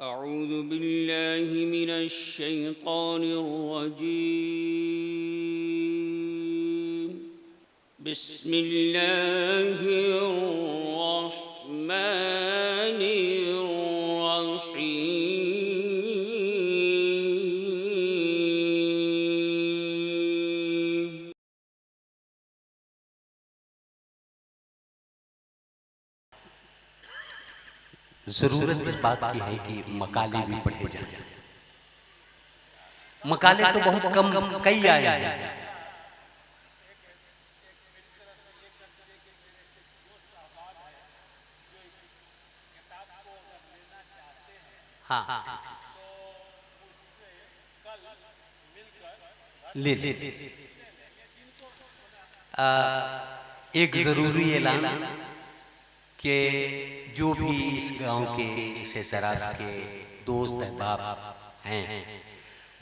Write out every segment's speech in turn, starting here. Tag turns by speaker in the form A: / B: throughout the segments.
A: अऊज़ु बिल्लाहि मिनश शैतानिर रजीम। बिस्मिल्लाहिर रहमानिर रहीम।
B: जरूरत इस बात की है कि मकाले भी पढ़े जाएं। मकाले तो बहुत कम कई आए हैं। हाँ, ले ले। एक जरूरी ऐलान कि जो भी इस गांव के इस तरफ के दोस्त अहबाब हैं,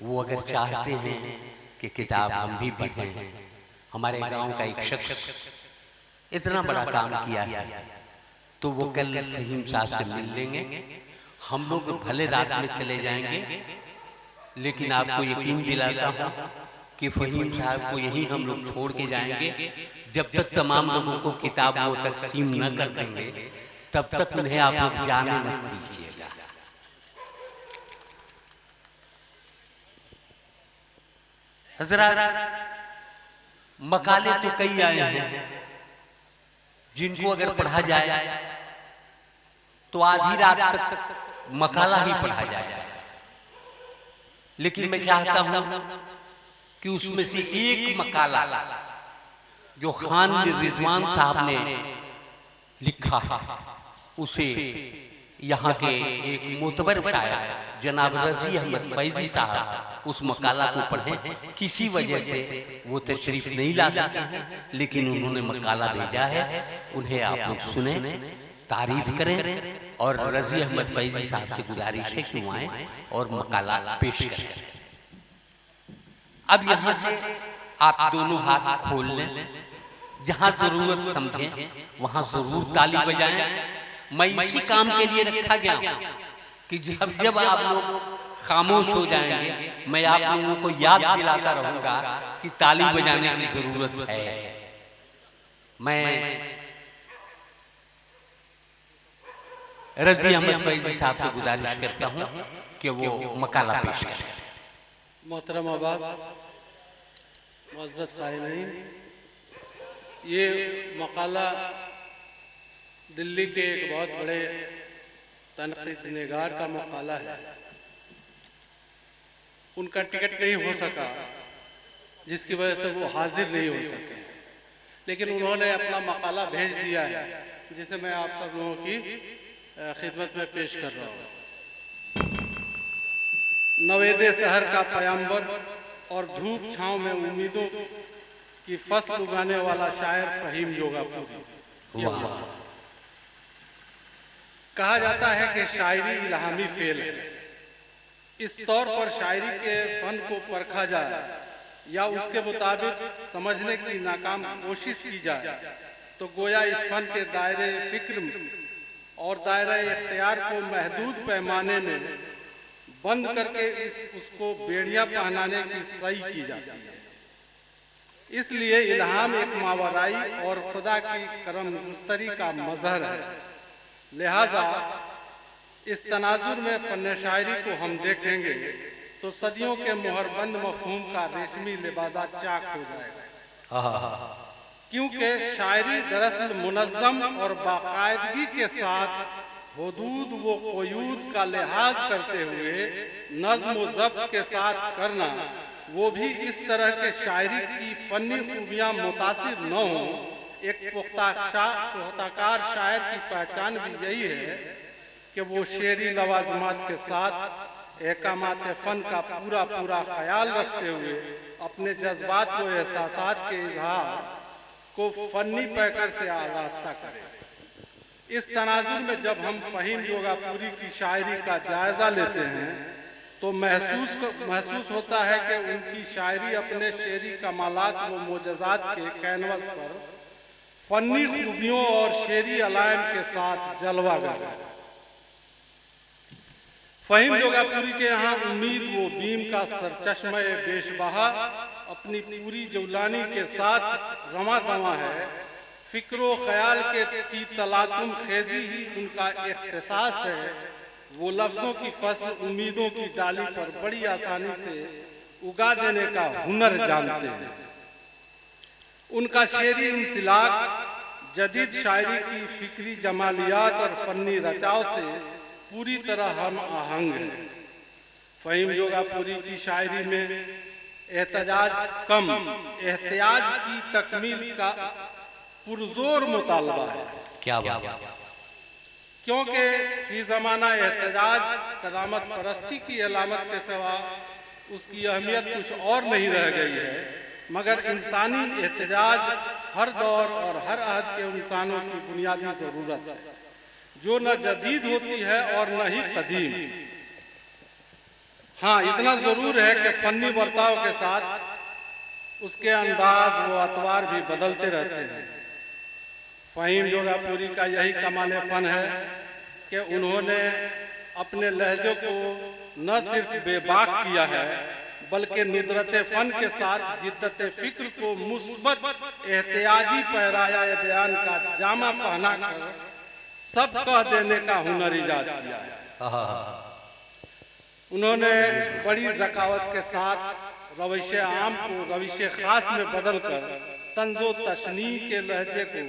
B: वो अगर चाहते हैं कि किताब हम भी पढ़ें। हमारे गांव का एक शख्स इतना बड़ा काम किया है, तो वो कल फहीम साहब से मिल लेंगे। हम लोग भले रात में चले जाएंगे, लेकिन आपको यकीन दिलाता हूँ कि फहीम साहब को यहीं हम लोग छोड़ के जाएंगे। जब तक तमाम लोगों को किताब वो तकसीम न कर देंगे, तब तक उन्हें आप लोग जाने मत दीजिएगा। हज़रात, मकाले तो कई आए हैं जिनको अगर पढ़ा जाए तो आधी रात तक मकाला ही पढ़ा जाएगा। लेकिन मैं चाहता हूं कि उसमें से एक मकाला जो खान रिजवान साहब ने लिखा है, उसे यहाँ के एक मोतबर शायर जनाब रजी अहमद फैजी साहब उस मकाला को पढ़ें। किसी वजह से वो तशरीफ नहीं ला सके हैं, लेकिन उन्होंने मकाला भेजा है। उन्हें आप लोग सुने, तारीफ करें, और रजी अहमद फैजी साहब से गुजारिश है कि वो आए और मकाला पेश करें। अब यहाँ से आप दोनों हाथ खोल लें, जहां जरूरत समझें वहां जरूर ताली बजाएं। मैं इसी काम के लिए रखा गया हूं कि जब आप लोग खामोश हो जाएंगे, मैं आप लोगों को याद दिलाता रहूंगा कि ताली बजाने की जरूरत है। मैं रजी अहमद फैजी साहब से गुजारिश करता हूं कि वो मकाला पेश करें।
C: मोहतरम अहबाब, मुअज़्ज़ज़ साहिबीन, ये मकाला दिल्ली के एक बहुत बड़े तनक़ीद निगार का मकाला है। उनका टिकट नहीं हो सका, जिसकी वजह से वो हाजिर नहीं हो सके, लेकिन उन्होंने अपना मकाला भेज दिया है, जिसे मैं आप सब लोगों की खिदमत में पेश कर रहा हूँ। नवेदे शहर का पयंबर और धूप छांव में उम्मीदों की फसल उगाने वाला शायर फहीम जोगापुरी। कहा जाता है कि शायरी इल्हामी फेल है। इस तौर पर शायरी के फन को परखा जाए या उसके मुताबिक समझने की नाकाम कोशिश की जाए, तो गोया इस फन के दायरे फिक्र और दायरे इख्तियार को महदूद पैमाने में बंद करके उसको बेड़ियां पहनाने की सही की जाती है। इसलिए इल्हाम एक मावराई और खुदा की करम गुस्तरी का मजहर है। लिहाजा इस तनाजुर में फन शायरी को हम देखेंगे तो सदियों के मोहरबंद मफहूम का रेशमी लिबादा चाक हो जाएगा, क्योंकि शायरी दरअसल मुनज़्ज़म और बाकायदगी के साथ हुदूद व क़ुयूद का लिहाज करते हुए नज़्म व ज़ब्त के साथ करना, वो भी इस तरह के शायरी की फ़नी खूबियाँ मुतासिर न हों। एक पुख्ताकार शायर की पहचान भी यही है कि वो शेरी लवाज़मात के साथ एकामात फ़न का पूरा ख्याल रखते हुए अपने जज्बात व एहसासात के इजहार को फ़नी पैकर से आरास्ता करे। इस तनाजुर में जब हम फहीम जोगापुरी की शायरी का जायज़ा लेते हैं, तो महसूस होता है कि उनकी शायरी अपने शेरी कमालात व मोजज़ात के कैनवस पर फनी खूबियों और शेरी अलायम के साथ जलवागर है। फहीम जोगापुरी के यहाँ उम्मीद वो बीम का सरचश्मे बेशबहा अपनी पूरी जौलानी के साथ रमा दमा है। फिक्रो ख्याल की तलातुम खेजी ही उनका इख्तिसास है। वो लफ्जों की फसल उम्मीदों की डाली पर बड़ी आसानी से उगा देने का हुनर जानते हैं। उनका शेरी इंसिलाक जदीद शायरी की फिक्री जमालियात और फन्नी रचाव से पूरी तरह हम आहंग है। फहीम जोगापुरी की शायरी में एहतजाज कम, एहतियाज की तकमील का पुरजोर मुतालबा है।
B: क्या बात है।
C: क्योंकि फी ज़माना एहतजाज कदामत परस्ती की अलामत के सिवा उसकी अहमियत कुछ और नहीं रह गई है, मगर इंसानी एहतजाज हर दौर और हर अहद के इंसानों की बुनियादी ज़रूरत है, जो न जदीद होती है और न ही कदीम। हाँ, इतना ज़रूर है कि फन्नी बर्ताव के साथ उसके अंदाज व अतवार भी बदलते रहते हैं। फहीम जोगापुरी का यही कमाल फन है कि उन्होंने अपने लहजे को न सिर्फ बेबाक किया है, बल्कि नुदरत फन के साथ जिद्दत फिक्र को मुस्बत एहतियाजी पैराया बयान का जामा पहना कर सब कह देने का हुनर इजाद किया है। उन्होंने बड़ी ज़कावत के साथ रविश आम को रविश खास में बदलकर तंजो तशनी के लहजे को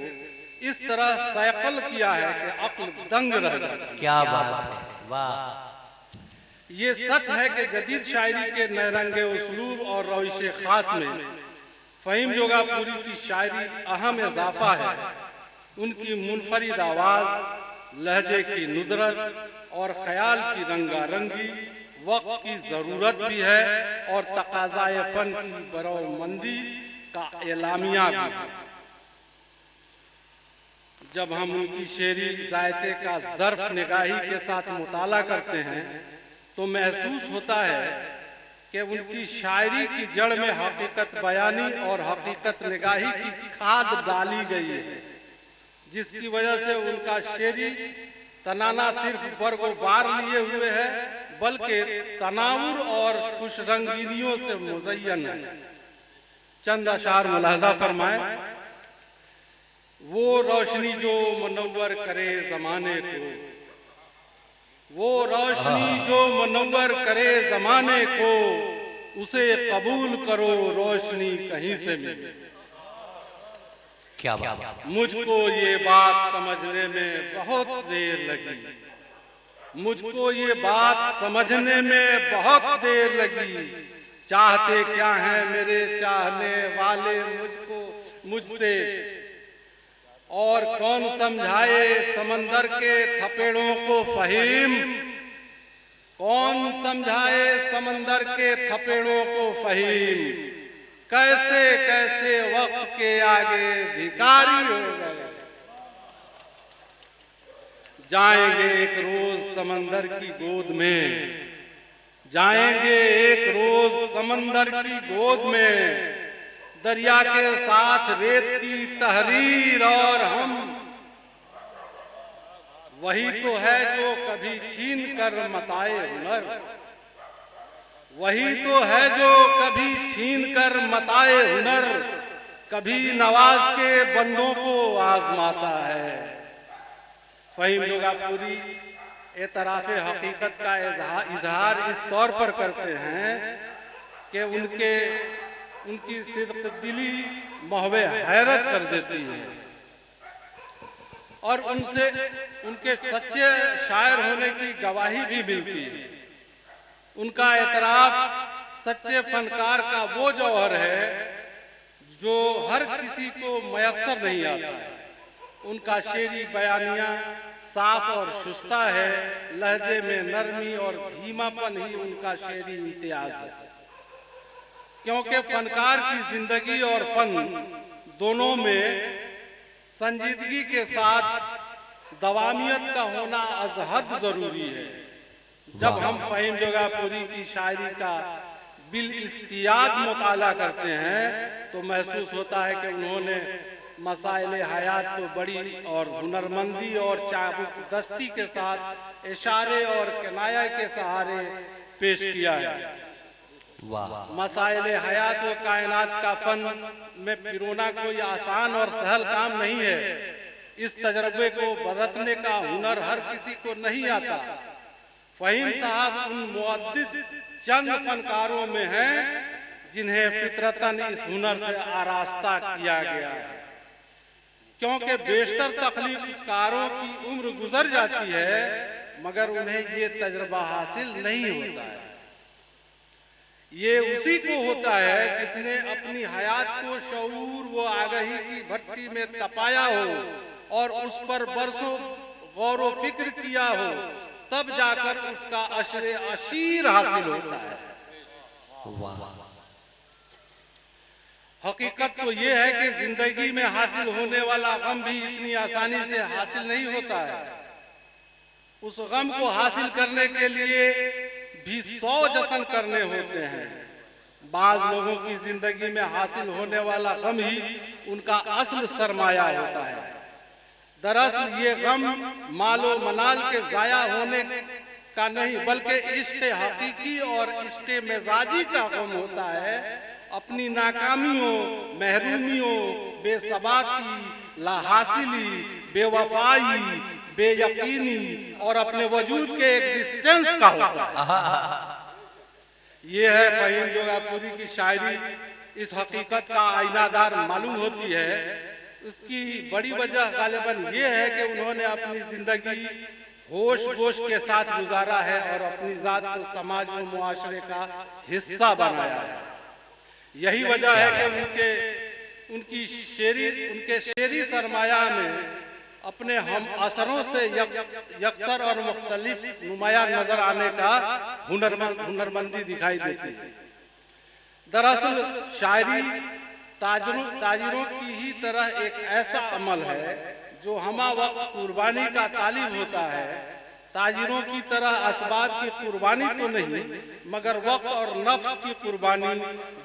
C: इस तरह सैकल किया है कि अक्ल दंग रह जाती है।
B: क्या बात है, वाह।
C: ये सच है कि जदीद शायरी के नयरंगे उसलूब और रविश खास में फहीम जोगापुरी की शायरी अहम इजाफा है। उनकी मुनफरिद आवाज़, लहजे की नुदरत और ख्याल की रंगारंगी वक्त की ज़रूरत भी है और तकाज़ाए फ़न की बरौमंदी का एलामिया भी है। जब हम उनकी शेरी जायचे का ज़र्फ निगाही के साथ मुताला करते हैं तो महसूस होता है कि उनकी शायरी की जड़ में हकीकत बयानी और हकीकत निगाही की खाद डाली गई है, जिसकी वजह से उनका शेरी तनाना सिर्फ बरगोबार लिए हुए है, बल्कि तनावुर और खुश रंगीनियों से मुज़य्यन है। चंद अशार मुलाहजा फरमाए। वो रोशनी जो मुनव्वर करे ज़माने को, वो रोशनी जो मुनव्वर करे ज़माने को, उसे कबूल करो रोशनी कहीं से मिले।
B: क्या बात।
C: मुझको ये बात समझने में बहुत देर लगी, मुझको ये बात समझने में बहुत देर लगी। चाहते क्या हैं मेरे चाहने वाले मुझको मुझसे, और कौन समझाए समंदर के थपेड़ों को फहीम, कौन समझाए समंदर के थपेड़ों को फहीम। कैसे कैसे वक्त के आगे भिखारी हो गए। जाएंगे एक रोज समंदर की गोद में, जाएंगे एक रोज समंदर की गोद में, दरिया के साथ रेत की तहरीर और हम। वही तो है जो कभी छीन कर मताए हुनर, वही तो है जो कभी छीन कर मताए हुनर, कभी नवाज के बंदों को आजमाता है। फहीम जोगापुरी एतराफ़े हकीकत का इजहार इस तौर पर करते हैं कि उनकी सिद्क़ दिली महवे हैरत कर देती है और उनसे उनके सच्चे शायर होने की गवाही भी मिलती है। उनका एतराफ़ सच्चे फनकार का वो जौहर है जो हर किसी को मयस्सर नहीं आता है। उनका शेरी बयानिया साफ और शुस्ता है, लहजे में नरमी और धीमापन ही उनका शेरी इम्तियाज है। क्योंकि फनकार की जिंदगी और फन दोनों में संजीदगी के साथ दवामियत का होना अज़हद जरूरी है। जब हम फहीम जोगापुरी की शायरी का बिल इस्तियाद मुताला करते हैं तो महसूस होता है कि उन्होंने मसाइल हयात को बड़ी और हुनरमंदी और चाबुक दस्ती के साथ इशारे और किनाया के सहारे पेश किया है। मसाइल हयात व कायनात का फन में पिरोना कोई आसान और सहल काम नहीं है। इस तजर्बे को बरतने का हुनर हर किसी को नहीं आता। फहीम साहब उन मुअद्दिद चंद फनकारों में हैं जिन्हें फितरतन इस हुनर से आरास्ता किया गया है, क्योंकि बेशतर तख्लीकारों की उम्र गुजर जाती है मगर उन्हें ये तजर्बा हासिल नहीं होता है। ये उसी को होता है जिसने अपनी हयात को शऊर व आगाही की भट्टी में तपाया हो और उस पर बरसों गौर व फिक्र किया हो, तब जाकर उसका अशरे अशीर हासिल होता है। हकीकत तो ये है कि जिंदगी में हासिल होने वाला गम भी इतनी आसानी से हासिल नहीं होता है। उस गम को हासिल करने के लिए भी 100 जतन करने होते हैं। बाज लोगों की जिंदगी में हासिल होने वाला गम ही उनका असल सरमाया होता है। दरअसल ये गम मालो मनाल के जाया होने का नहीं बल्कि इश्क़ हकीकी और इश्क़ मिजाजी का गम होता है। अपनी नाकामियों, महरूमियों, बेसबाती, लाहासिली, बेवफाई, बेयकीनी और अपने वजूद के एग्जिस्टेंस का होता है। ये है फहीम जोगापुरी की शायरी। इस हकीकत का आईनादार मालूम होती है। उसकी बड़ी वजह गालिबन ये है कि उन्होंने अपनी जिंदगी होश गोश के साथ गुजारा है और अपनी जात को समाज व मुआशरे का हिस्सा बनाया है। यही वजह है कि उनके शेरी सरमाया में अपने हम असरों से यकसर और मुख्तलिफ नुमाया नजर आने का हुनरमंदी दिखाई देती है। दरअसल शायरी ताजिरों की ही तरह एक ऐसा अमल है जो हमा वक्त कुर्बानी का तालिब होता है। ताजिरों की तरह असबाब की कुर्बानी तो नहीं मगर वक्त और नफ्स की कुर्बानी,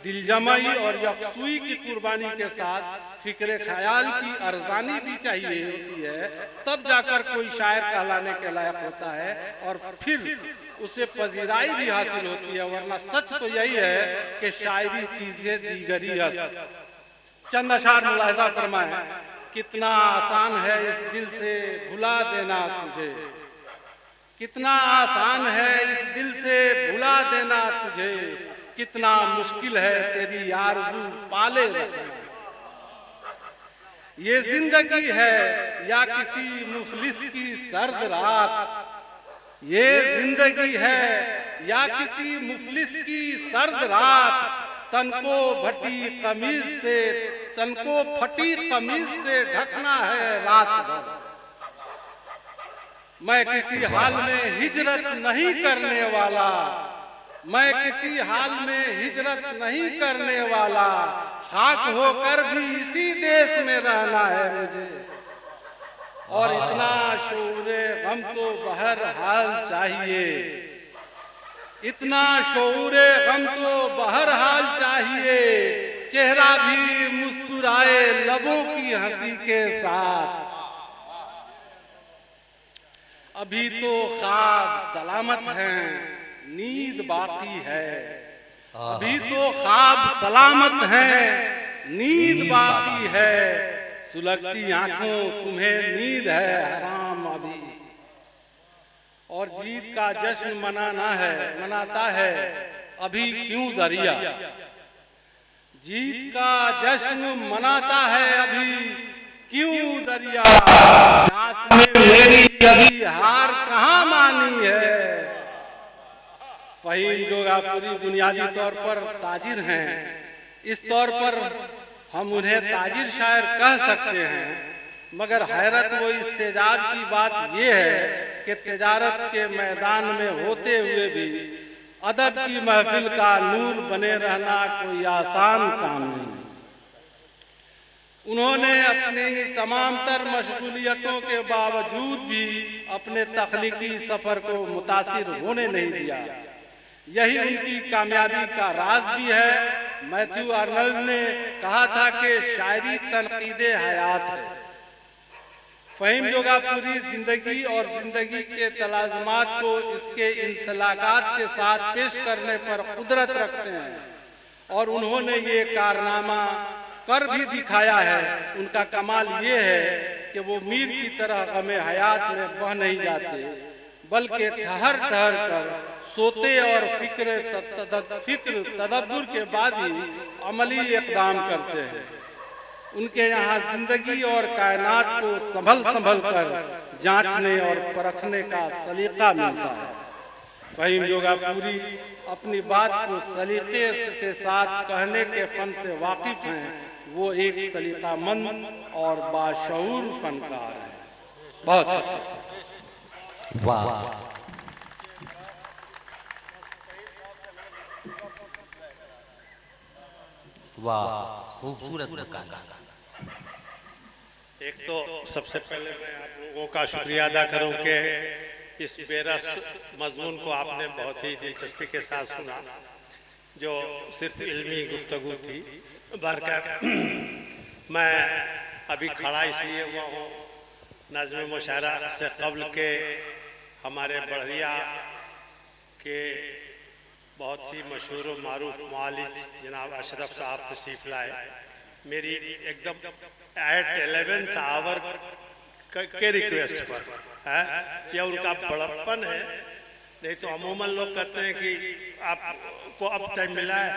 C: दिलजमाई और यकसुई की कुर्बानी के साथ फिक्र ख्याल की अर्जानी भी चाहिए होती है। तब जाकर कोई शायर कहलाने के लायक होता है और फिर उसे पजीराई भी हासिल होती है। वरना सच तो यही है कि शायरी चीजें दीगरी हस्त। चंद अशार मुलाहिजा फरमाए। कितना आसान है इस दिल से भुला देना तुझे, कितना आसान है इस दिल से भुला देना तुझे, कितना मुश्किल है तेरी आरज़ू पाले रखना। ये जिंदगी है या किसी मुफलिस की सर्द रात, ये जिंदगी है या किसी मुफलिस की सर्द रात। तनको फटी कमीज से ढकना है रात भर। मैं किसी हाल में हिजरत नहीं करने वाला, मैं किसी हाल में हिजरत नहीं करने वाला। खाक होकर भी इसी देश में रहना है मुझे। और इतना शऊरे गम तो बहरहाल चाहिए, इतना शऊरे गम तो बहरहाल चाहिए। चेहरा भी मुस्कुराए लबों की हंसी के साथ। अभी तो ख्वाब सलामत हैं, नींद बाकी है। अभी तो ख्वाब सलामत हैं, नींद बाकी है। सुलगती आंखों तुम्हें नींद है हराम अभी। और जीत का जश्न मनाता है अभी क्यों दरिया। जीत का जश्न मनाता है अभी क्यों दरिया। मेरी अभी हार कहाँ मानी है। फहीम जोगापुरी बुनियादी तौर पर ताजिर हैं। इस तौर पर हम उन्हें ताजिर शायर कह सकते हैं, मगर हैरत व इस्तेजाब की बात यह है कि तिजारत के मैदान में होते हुए भी अदब की महफिल का नूर बने रहना कोई आसान काम नहीं। उन्होंने अपनी तमाम तर मशगूलियतों के बावजूद भी अपने तख्लीकी सफर को मुतासिर होने नहीं दिया। यही उनकी कामयाबी का राज भी है मैथ्यू आर्नल्ड ने कहा था कि शायरी तनकीदे हयात है। फ़हीम जोगापुरी जिंदगी और जिंदगी के तलाज़ुमात को इसके इंसलाकात के साथ पेश करने पर कुदरत रखते हैं और उन्होंने ये कारनामा कर भी दिखाया है। उनका कमाल ये है कि वो मीर की तरह गमे हयात में बह नहीं जाते, बल्कि ठहर ठहर कर सोते और फिक्र तदब्बुर के बाद ही अमली इक़दाम करते हैं। उनके यहाँ जिंदगी और कायनात को संभल संभल कर जांचने और परखने का सलीका मिलता है। फ़हीम जोगापुरी अपनी बात को सलीके के साथ कहने के फन से वाकिफ हैं। वो एक सलीकामंद और बाशऊर फनकार हैं। बहुत शुक्रिया।
B: वाह, वाह, खूबसूरत मकाला।
D: एक तो सबसे पहले मैं आप लोगों का शुक्रिया अदा करूं कि इस बेरस मजमून को आपने बहुत ही दिलचस्पी के साथ सुना, जो सिर्फ इल्मी गुफ्तगू थी। बहरकैफ मैं अभी खड़ा इसलिए हुआ हूँ, नज़्म मुशायरा से कब्ल के हमारे बढ़िया के बहुत ही मशहूर व मारूफ मौलिम जनाब अशरफ साहब तशरीफ़ लाए। मेरी एकदम एट 11th आवर के रिक्वेस्ट पर है, या उनका बड़प्पन है। नहीं तो अमूमन लोग कहते हैं कि आपको अब टाइम मिला है,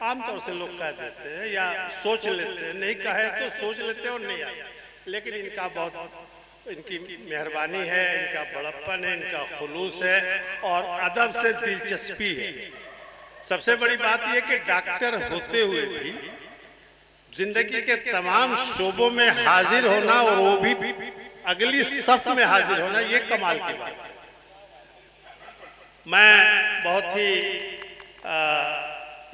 D: आमतौर से लोग कह देते हैं या सोच लेते हैं, नहीं कहे तो सोच लेते हैं और नहीं आए। लेकिन इनका बहुत इनकी मेहरबानी है, इनका बड़प्पन है, इनका खुलूस है और अदब से दिलचस्पी है। सबसे बड़ी बात यह कि डॉक्टर होते हुए भी जिंदगी के तमाम शोबों में हाजिर होना और वो भी अगली सफ में हाजिर होना, ये कमाल की बात है। मैं बहुत ही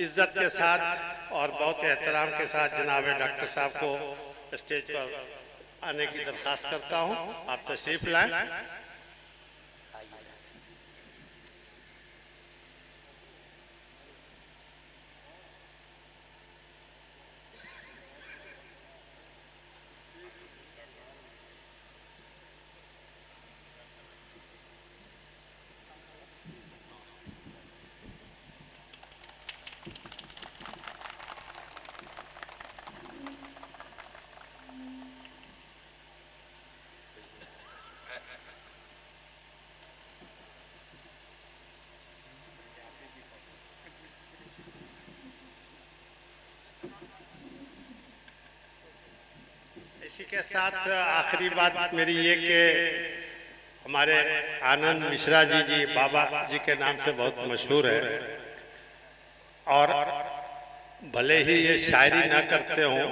D: इज्जत के साथ और बहुत एहतराम के साथ जनाब डॉक्टर साहब को स्टेज पर आने की दरख्वास्त करता हूं। आप तशरीफ लाएं। इसी के साथ आखिरी बात मेरी ये कि हमारे आनंद मिश्रा जी बाबा जी के नाम से बहुत मशहूर है और भले ही ये शायरी ना करते हों,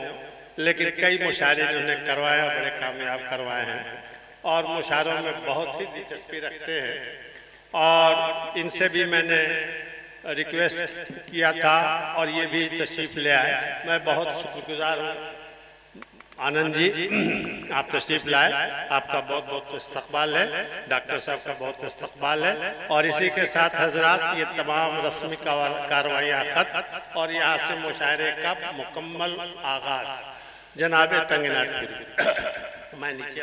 D: लेकिन कई मुशायरे इन्होंने करवाया, बड़े कामयाब करवाए हैं और मुशायरों में बहुत ही दिलचस्पी रखते हैं। और इनसे भी मैंने रिक्वेस्ट किया था और ये भी तशरीफ ले आए। मैं बहुत शुक्रगुजार हूँ आनंद जी, आप तशरीफ लाए, आपका बहुत बहुत इस्तकबाल है, डॉक्टर साहब का बहुत इस्तकबाल है। और इसी के साथ हजरात ये तमाम रस्मी कार्रवाइयाँ खत और यहाँ से मुशायरे का मुकम्मल आगाज जनाब तंगनाटपुरी। मैं नीचे